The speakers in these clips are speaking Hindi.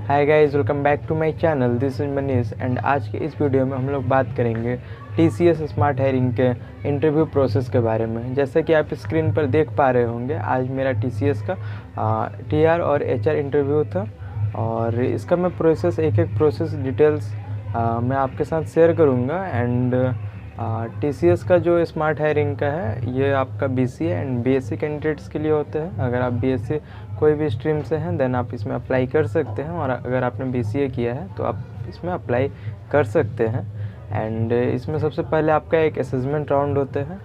Hi guys, welcome back to my channel. This is Manish and आज के इस वीडियो में हम लोग बात करेंगे टीसीएस स्मार्ट हायरिंग के इंटरव्यू प्रोसेस के बारे में। जैसे कि आप स्क्रीन पर देख पा रहे होंगे, आज मेरा टीसीएस का टीआर और एचआर इंटरव्यू था और इसका मैं प्रोसेस एक प्रोसेस डिटेल्स मैं आपके साथ शेयर करूँगा। एंड टीसीएस का जो स्मार्ट हायरिंग का है, ये आपका बीसीए एंड बीएससी कैंडिडेट्स के लिए होता है। अगर आप बीएससी कोई भी स्ट्रीम से हैं देन आप इसमें अप्लाई कर सकते हैं, और अगर आपने बीसीए किया है तो आप इसमें अप्लाई कर सकते हैं। एंड इसमें सबसे पहले आपका एक असेसमेंट राउंड होता है।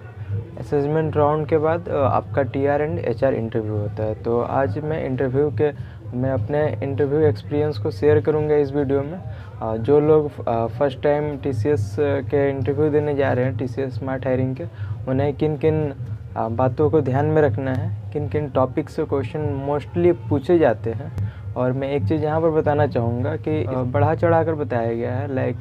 असेसमेंट राउंड के बाद आपका टीआर एंड एचआर इंटरव्यू होता है। तो आज मैं अपने इंटरव्यू एक्सपीरियंस को शेयर करूंगा इस वीडियो में। जो लोग फर्स्ट टाइम टीसीएस के इंटरव्यू देने जा रहे हैं, टीसीएस स्मार्ट हायरिंग के, उन्हें किन किन बातों को ध्यान में रखना है, किन किन टॉपिक से क्वेश्चन मोस्टली पूछे जाते हैं। और मैं एक चीज़ यहाँ पर बताना चाहूँगा कि बढ़ा चढ़ा कर बताया गया है, लाइक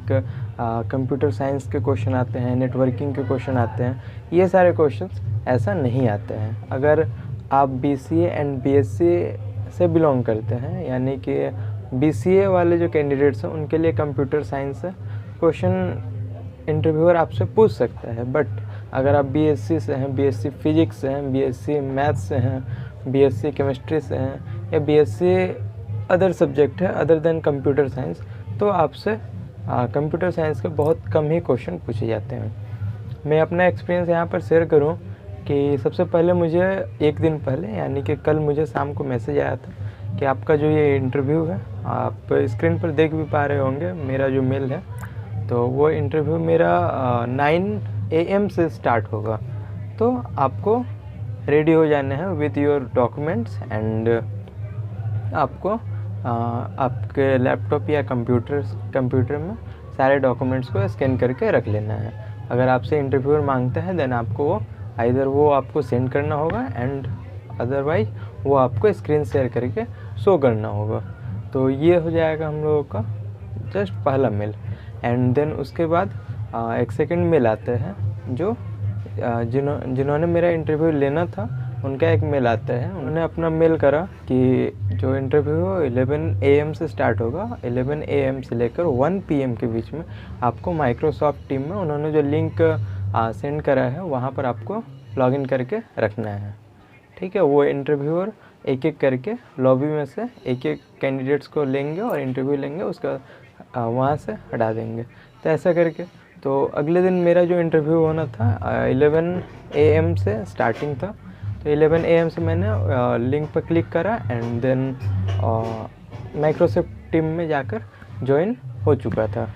कंप्यूटर साइंस के क्वेश्चन आते हैं, नेटवर्किंग के क्वेश्चन आते हैं, ये सारे क्वेश्चंस ऐसा नहीं आते हैं। अगर आप बीसीए एंड बीएससी से बिलोंग करते हैं, यानी कि बीसीए वाले जो कैंडिडेट्स हैं उनके लिए कंप्यूटर साइंस से क्वेश्चन इंटरव्यूअर आपसे पूछ सकता है। बट अगर आप बीएससी से हैं, बीएससी फिजिक्स से हैं, बीएससी मैथ्स से हैं, बीएससी केमिस्ट्री से हैं, या बीएससी अदर सब्जेक्ट है अदर देन कंप्यूटर साइंस, तो आपसे कंप्यूटर साइंस के बहुत कम ही क्वेश्चन पूछे जाते हैं। मैं अपना एक्सपीरियंस यहाँ पर शेयर करूँ कि सबसे पहले मुझे एक दिन पहले, यानी कि कल, मुझे शाम को मैसेज आया था कि आपका जो ये इंटरव्यू है, आप स्क्रीन पर देख भी पा रहे होंगे मेरा जो मेल है, तो वो इंटरव्यू मेरा 9 AM से स्टार्ट होगा। तो आपको रेडी हो जाना है विथ योर डॉक्यूमेंट्स एंड आपको आपके लैपटॉप या कंप्यूटर में सारे डॉक्यूमेंट्स को स्कैन करके रख लेना है। अगर आपसे इंटरव्यूअर मांगता है देन आपको वो आपको सेंड करना होगा, एंड अदरवाइज वो आपको स्क्रीन शेयर करके शो करना होगा। तो ये हो जाएगा हम लोगों का जस्ट पहला मेल। एंड देन उसके बाद एक सेकंड मेल आता है, जो जिन्होंने मेरा इंटरव्यू लेना था उनका एक मेल आता है। उन्होंने अपना मेल करा कि जो इंटरव्यू 11 AM से स्टार्ट होगा, 11 AM से लेकर 1 PM के बीच में आपको माइक्रोसॉफ्ट टीम में उन्होंने जो लिंक सेंड करा है वहाँ पर आपको लॉगिन करके रखना है। ठीक है, वो इंटरव्यूअर एक एक करके लॉबी में से एक एक कैंडिडेट्स को लेंगे और इंटरव्यू लेंगे, उसका वहाँ से हटा देंगे। तो ऐसा करके तो अगले दिन मेरा जो इंटरव्यू होना था 11 AM से स्टार्टिंग था। तो 11 AM से मैंने लिंक पर क्लिक करा एंड देन माइक्रोसॉफ्ट टीम में जाकर ज्वाइन हो चुका था।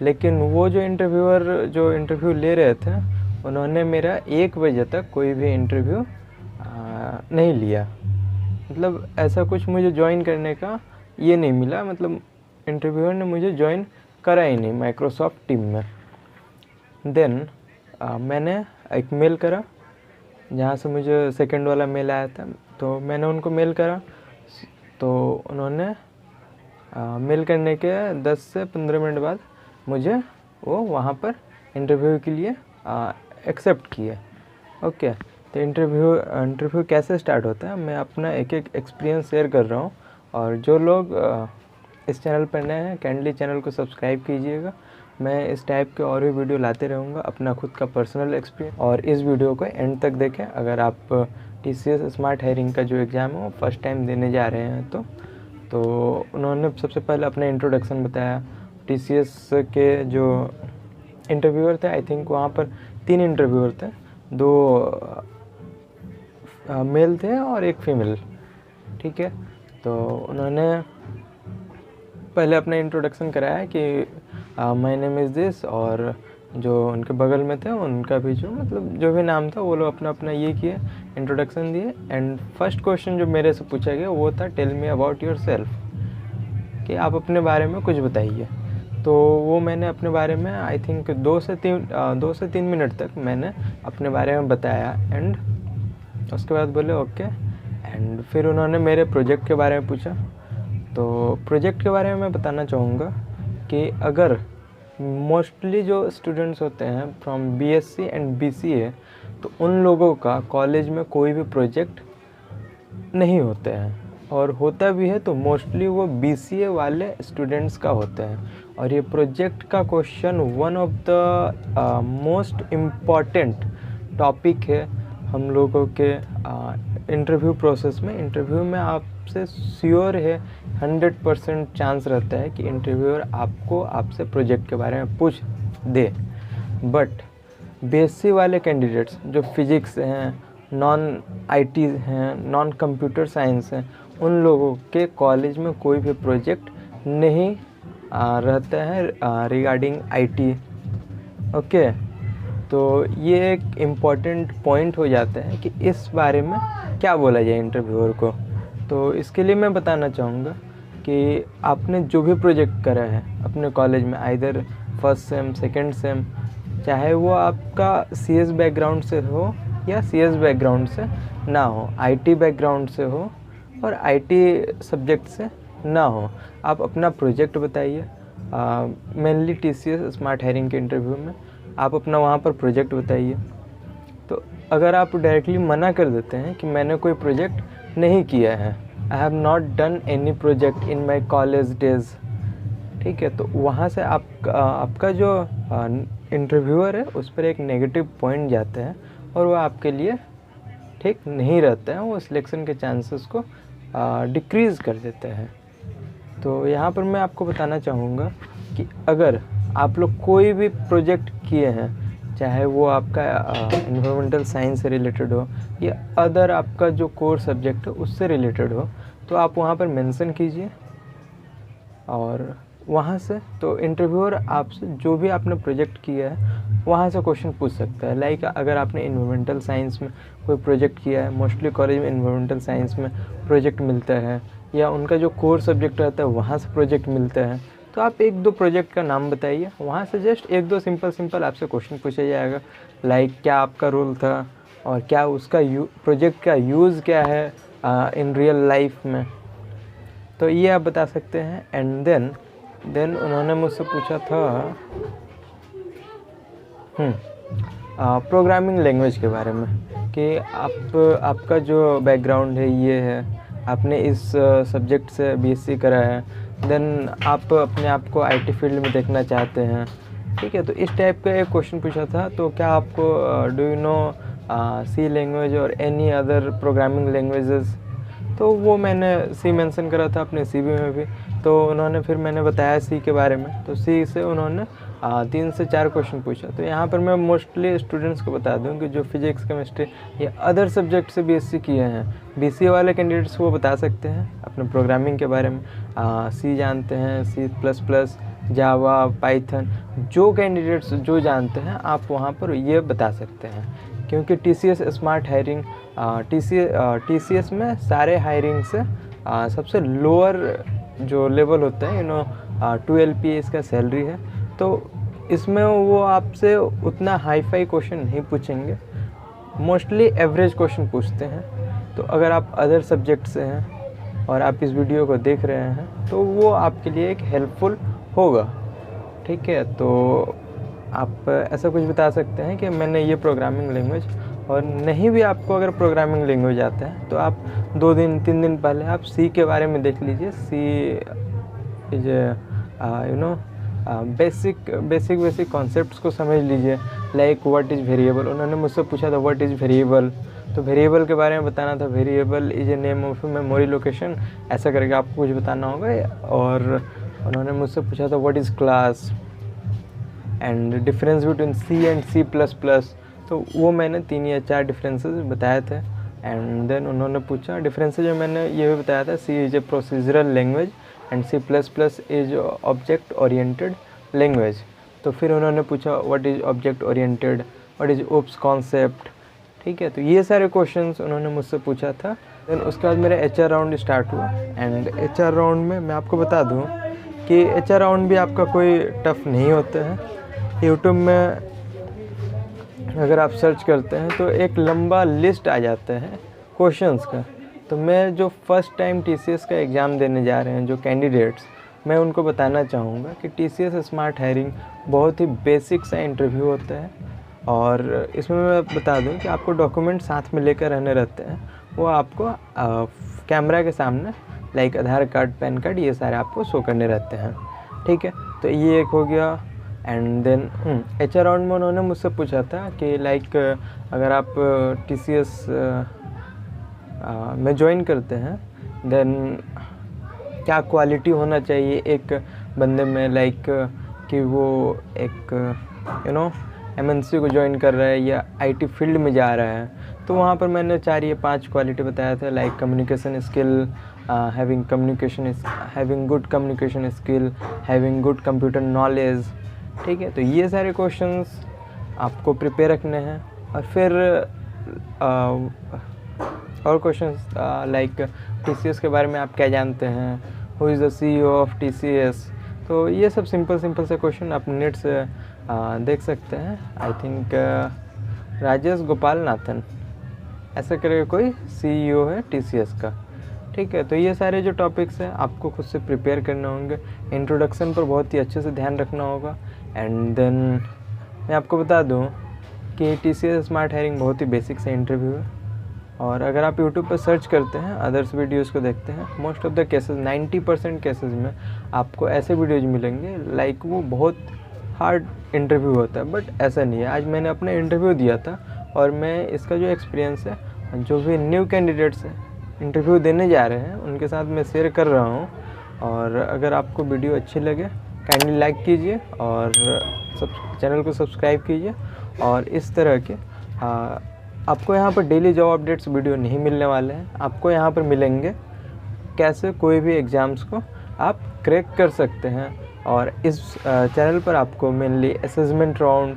लेकिन वो जो इंटरव्यू ले रहे थे, उन्होंने मेरा 1 बजे तक कोई भी इंटरव्यू नहीं लिया। मतलब ऐसा कुछ मुझे ज्वाइन करने का ये नहीं मिला, मतलब इंटरव्यूअर ने मुझे ज्वाइन करा ही नहीं माइक्रोसॉफ्ट टीम में। देन मैंने एक मेल करा जहाँ से मुझे सेकंड वाला मेल आया था। तो मैंने उनको मेल करा, तो उन्होंने मेल करने के 10 से 15 मिनट बाद मुझे वो वहाँ पर इंटरव्यू के लिए एक्सेप्ट किया। ओके, तो इंटरव्यू कैसे स्टार्ट होता है, मैं अपना एक एक्सपीरियंस शेयर कर रहा हूँ। और जो लोग इस चैनल पर नए हैं, काइंडली चैनल को सब्सक्राइब कीजिएगा। मैं इस टाइप के और भी वीडियो लाते रहूँगा, अपना खुद का पर्सनल एक्सपीरियंस। और इस वीडियो को एंड तक देखें अगर आप टीसीएस स्मार्ट हायरिंग का जो एग्ज़ाम है वो फर्स्ट टाइम देने जा रहे हैं। तो उन्होंने सबसे पहले अपना इंट्रोडक्शन बताया। टीसीएस के जो इंटरव्यूअर थे, आई थिंक वहाँ पर 3 इंटरव्यूअर थे, 2 मेल थे और 1 फीमेल। ठीक है, तो उन्होंने पहले अपना इंट्रोडक्शन कराया कि माय नेम इज़ दिस, और जो उनके बगल में थे उनका भी जो भी नाम था, वो लोग अपना ये किए, इंट्रोडक्शन दिए। एंड फर्स्ट क्वेश्चन जो मेरे से पूछा गया वो था tell me about yourself, कि आप अपने बारे में कुछ बताइए। तो वो मैंने अपने बारे में आई थिंक 2 से 3 मिनट तक मैंने अपने बारे में बताया। एंड उसके बाद बोले ओके। एंड फिर उन्होंने मेरे प्रोजेक्ट के बारे में पूछा। तो प्रोजेक्ट के बारे में मैं बताना चाहूँगा कि अगर मोस्टली जो स्टूडेंट्स होते हैं फ्रॉम बीएससी एंड बीसीए, तो उन लोगों का कॉलेज में कोई भी प्रोजेक्ट नहीं होते हैं। और होता भी है तो मोस्टली वो BCA वाले स्टूडेंट्स का होता है। और ये प्रोजेक्ट का question one of the most important topic है हम लोगों के इंटरव्यू प्रोसेस में। इंटरव्यू में आपसे श्योर है 100% चांस रहता है कि इंटरव्यूअर आपसे प्रोजेक्ट के बारे में पूछ दे। बट BSc वाले कैंडिडेट्स जो फिजिक्स हैं, नॉन IT हैं, नॉन कंप्यूटर साइंस हैं, उन लोगों के कॉलेज में कोई भी प्रोजेक्ट नहीं रहता है रिगार्डिंग IT। ओके, तो ये एक इम्पॉर्टेंट पॉइंट हो जाता है कि इस बारे में क्या बोला जाए इंटरव्यूअर को। तो इसके लिए मैं बताना चाहूँगा कि आपने जो भी प्रोजेक्ट करा है अपने कॉलेज में, either first sem, second same, चाहे वो आपका CS बैकग्राउंड से हो या CS बैकग्राउंड से ना हो, IT बैकग्राउंड से हो और IT सब्जेक्ट से ना हो, आप अपना प्रोजेक्ट बताइए। मेनली TCS स्मार्ट हायरिंग के इंटरव्यू में आप अपना वहाँ पर प्रोजेक्ट बताइए। तो अगर आप डायरेक्टली मना कर देते हैं कि मैंने कोई प्रोजेक्ट नहीं किया है, I have not done any project in my college days, ठीक है, तो वहाँ से आपका जो इंटरव्यूअर है उस पर एक नेगेटिव पॉइंट जाता है और वो आपके लिए ठीक नहीं रहता है, वो सिलेक्शन के चांसेस को डिक्रीज़ कर देता है। तो यहाँ पर मैं आपको बताना चाहूँगा कि अगर आप लोग कोई भी प्रोजेक्ट किए हैं, चाहे वो आपका एनवायरमेंटल साइंस से रिलेटेड हो या अदर आपका जो कोर सब्जेक्ट है उससे रिलेटेड हो, तो आप वहाँ पर मेंशन कीजिए और वहाँ से तो इंटरव्यूअर आपसे जो भी आपने प्रोजेक्ट किया है वहाँ से क्वेश्चन पूछ सकता है। लाइक अगर आपने इन्वायरमेंटल साइंस में कोई प्रोजेक्ट किया है, मोस्टली कॉलेज में इन्वायरमेंटल साइंस में प्रोजेक्ट मिलता है या उनका जो कोर सब्जेक्ट रहता है वहाँ से प्रोजेक्ट मिलता है, तो आप 1-2 प्रोजेक्ट का नाम बताइए। वहाँ से जस्ट 1-2 सिंपल आपसे क्वेश्चन पूछा जाएगा, लाइक क्या आपका रोल था और क्या उसका प्रोजेक्ट का यूज़ क्या है इन रियल लाइफ में, तो ये आप बता सकते हैं। एंड देन उन्होंने मुझसे पूछा था प्रोग्रामिंग लैंग्वेज के बारे में कि आपका जो बैकग्राउंड है ये है, आपने इस सब्जेक्ट से BSc करा है, देन आप अपने आप को IT फील्ड में देखना चाहते हैं, ठीक है, तो इस टाइप का एक क्वेश्चन पूछा था। तो क्या आपको do you know C language और एनी अदर प्रोग्रामिंग लैंग्वेजेस, तो वो मैंने C मेंशन करा था अपने CV में भी। तो उन्होंने फिर मैंने बताया C के बारे में, तो C से उन्होंने 3 से 4 क्वेश्चन पूछा। तो यहाँ पर मैं मोस्टली स्टूडेंट्स को बता दूँ कि जो फिजिक्स, केमिस्ट्री या अदर सब्जेक्ट से BSc किए हैं, BCA वाले कैंडिडेट्स वो बता सकते हैं अपने प्रोग्रामिंग के बारे में, C जानते हैं, C++, जावा, पाइथन, जो कैंडिडेट्स जो जानते हैं आप वहाँ पर ये बता सकते हैं। क्योंकि TCS स्मार्ट हायरिंग, TCS में सारे हायरिंग से सबसे लोअर जो लेवल होता है 2 LPA इसका सैलरी है, तो इसमें वो आपसे उतना हाई फाई क्वेश्चन नहीं पूछेंगे, मोस्टली एवरेज क्वेश्चन पूछते हैं। तो अगर आप अदर सब्जेक्ट से हैं और आप इस वीडियो को देख रहे हैं तो वो आपके लिए एक हेल्पफुल होगा, ठीक है। तो आप ऐसा कुछ बता सकते हैं कि मैंने ये प्रोग्रामिंग लैंग्वेज, और नहीं भी आपको अगर प्रोग्रामिंग लैंग्वेज आता है तो आप 2-3 दिन पहले आप C के बारे में देख लीजिए। C इज बेसिक कॉन्सेप्ट्स को समझ लीजिए, लाइक व्हाट इज़ वेरिएबल। उन्होंने मुझसे पूछा था व्हाट इज़ वेरिएबल, तो वेरिएबल के बारे में बताना था। Variable is a name of memory location, ऐसा करके आपको कुछ बताना होगा। और उन्होंने मुझसे पूछा था what is class and difference between C and C++, तो वो मैंने 3 या 4 डिफरेंसेस बताए थे। एंड देन उन्होंने पूछा डिफरेंसेज में मैंने ये भी बताया था, C is a procedural language and C++ is object oriented language. तो फिर उन्होंने पूछा what is object oriented, what is OOPs concept, ठीक है। तो ये सारे क्वेश्चंस उन्होंने मुझसे पूछा था। देन उसके बाद मेरा HR राउंड स्टार्ट हुआ। एंड HR राउंड में मैं आपको बता दूँ कि HR राउंड भी आपका कोई टफ़ नहीं होता है। यूट्यूब में अगर आप सर्च करते हैं तो एक लंबा लिस्ट आ जाता है क्वेश्चंस का। तो मैं जो फर्स्ट टाइम TCS का एग्ज़ाम देने जा रहे हैं जो कैंडिडेट्स, मैं उनको बताना चाहूँगा कि TCS स्मार्ट हायरिंग बहुत ही बेसिक सा इंटरव्यू होता है। और इसमें मैं बता दूं कि आपको डॉक्यूमेंट साथ में लेकर रहने रहते हैं। वो आपको कैमरा के सामने लाइक आधार कार्ड, पैन कार्ड, ये सारे आपको शो करने रहते हैं। ठीक है, तो ये एक हो गया। एंड देन HR राउंड में उन्होंने मुझसे पूछा था कि लाइक अगर आप TCS में ज्वाइन करते हैं देन क्या क्वालिटी होना चाहिए एक बंदे में, लाइक कि वो एक MNC को ज्वाइन कर रहा है या IT फील्ड में जा रहा है। तो वहाँ पर मैंने 4 या 5 क्वालिटी बताया था, like communication skill, having good communication skill, having good computer knowledge. ठीक है, तो ये सारे क्वेश्चंस आपको प्रिपेयर रखने हैं। और फिर और क्वेश्चंस लाइक TCS के बारे में आप क्या जानते हैं, who is the CEO of TCS। तो ये सब सिंपल से क्वेश्चन आप नेट से देख सकते हैं। I think Rajesh Gopal Nathan ऐसा करके कोई CEO है TCS का। ठीक है, तो ये सारे जो टॉपिक्स हैं आपको खुद से प्रिपेयर करने होंगे। इंट्रोडक्शन पर बहुत ही अच्छे से ध्यान रखना होगा। एंड देन मैं आपको बता दूं कि TCS स्मार्ट हायरिंग बहुत ही बेसिक से इंटरव्यू है। और अगर आप YouTube पर सर्च करते हैं, अदर्स वीडियोज़ को देखते हैं, most of the cases 90% cases में आपको ऐसे वीडियोज़ मिलेंगे लाइक वो बहुत हार्ड इंटरव्यू होता है, बट ऐसा नहीं है। आज मैंने अपना इंटरव्यू दिया था और मैं इसका जो एक्सपीरियंस है, जो भी न्यू कैंडिडेट्स हैं इंटरव्यू देने जा रहे हैं, उनके साथ मैं शेयर कर रहा हूँ। और अगर आपको वीडियो अच्छी लगे काइंडली लाइक कीजिए और चैनल को सब्सक्राइब कीजिए। और इस तरह के आपको यहाँ पर डेली जॉब अपडेट्स वीडियो नहीं मिलने वाले हैं, आपको यहाँ पर मिलेंगे कैसे कोई भी एग्ज़ाम्स को आप क्रैक कर सकते हैं। और इस चैनल पर आपको mainly assessment round,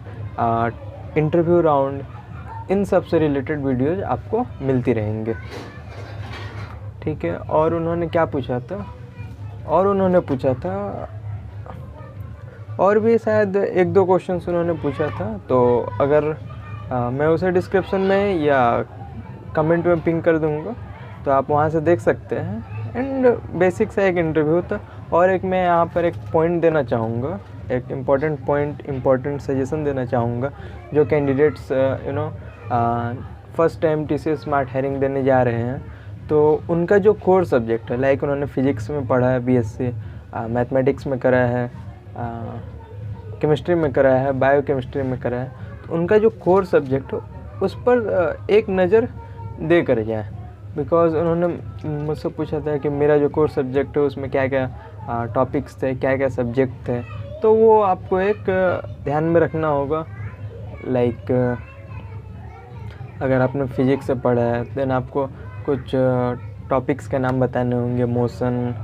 interview round, इन सब से रिलेटेड वीडियोज़ आपको मिलती रहेंगे। ठीक है, और उन्होंने क्या पूछा था, और उन्होंने पूछा था और भी शायद 1-2 क्वेश्चंस उन्होंने पूछा था। तो अगर मैं उसे डिस्क्रिप्शन में या कमेंट में पिंग कर दूंगा तो आप वहां से देख सकते हैं। एंड बेसिक सा एक इंटरव्यू था। और एक मैं यहाँ पर एक पॉइंट देना चाहूँगा, एक इम्पॉर्टेंट सजेशन देना चाहूँगा जो candidates first time TCS smart hiring देने जा रहे हैं। तो उनका जो कोर सब्जेक्ट है, लाइक उन्होंने फिजिक्स में पढ़ा है BSc, मैथमेटिक्स में करा है, केमिस्ट्री में करा है, बायोकेमिस्ट्री में करा है, तो उनका जो कोर सब्जेक्ट हो उस पर एक नज़र दे कर जाए। बिकॉज़ उन्होंने मुझसे पूछा था कि मेरा जो कोर सब्जेक्ट है उसमें क्या क्या टॉपिक्स थे, क्या क्या सब्जेक्ट थे। तो वो आपको एक ध्यान में रखना होगा। लाइक अगर आपने फिजिक्स से पढ़ा है देन आपको कुछ टॉपिक्स के नाम बताने होंगे, मोशन।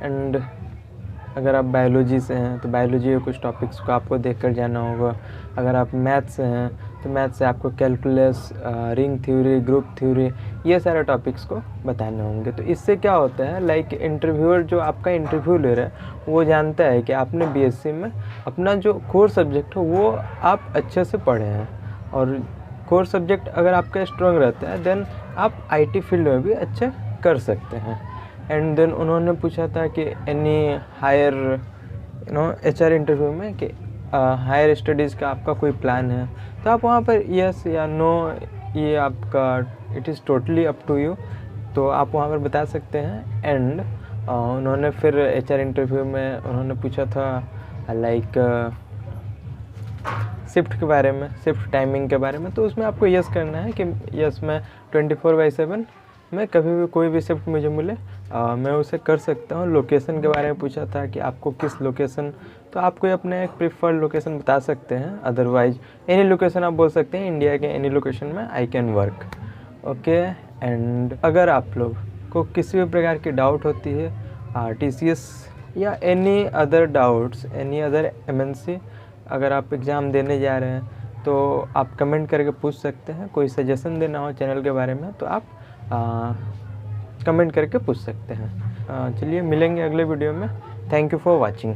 एंड अगर आप बायोलॉजी से हैं तो बायोलॉजी के कुछ टॉपिक्स को आपको देख कर जाना होगा। अगर आप मैथ से हैं तो मैथ से आपको calculus, ring theory, group theory, ये सारे टॉपिक्स को बताने होंगे। तो इससे क्या होता है, लाइक इंटरव्यूअर जो आपका इंटरव्यू ले रहा है वो जानता है कि आपने BSc में अपना जो कोर सब्जेक्ट हो वो आप अच्छे से पढ़े हैं। और कोर सब्जेक्ट अगर आपका स्ट्रॉन्ग रहता है देन आप IT फील्ड में भी अच्छे कर सकते हैं। एंड देन उन्होंने पूछा था कि एनी हायर HR इंटरव्यू में कि हायर स्टडीज़ का आपका कोई प्लान है। तो आप वहाँ पर यस या नो, ये आपका it is totally up to you, तो आप वहाँ पर बता सकते हैं। एंड उन्होंने फिर HR इंटरव्यू में उन्होंने पूछा था लाइक शिफ्ट के बारे में, शिफ्ट टाइमिंग के बारे में। तो उसमें आपको यस करना है कि यस मैं 24/7 में कभी भी कोई भी शिफ्ट मुझे मिले मैं उसे कर सकता हूँ। लोकेशन के बारे में पूछा था कि आपको किस लोकेशन, तो आप कोई अपने एक प्रिफर्ड लोकेशन बता सकते हैं, अदरवाइज एनी लोकेशन आप बोल सकते हैं, इंडिया के एनी लोकेशन में I can work. Okay. And अगर आप लोग को किसी भी प्रकार की डाउट होती है TCS या any other doubts, any other MNC, अगर आप एग्ज़ाम देने जा रहे हैं तो आप कमेंट करके पूछ सकते हैं। कोई सजेशन देना हो चैनल के बारे में तो आप कमेंट करके पूछ सकते हैं। चलिए मिलेंगे अगले वीडियो में। Thank you for watching.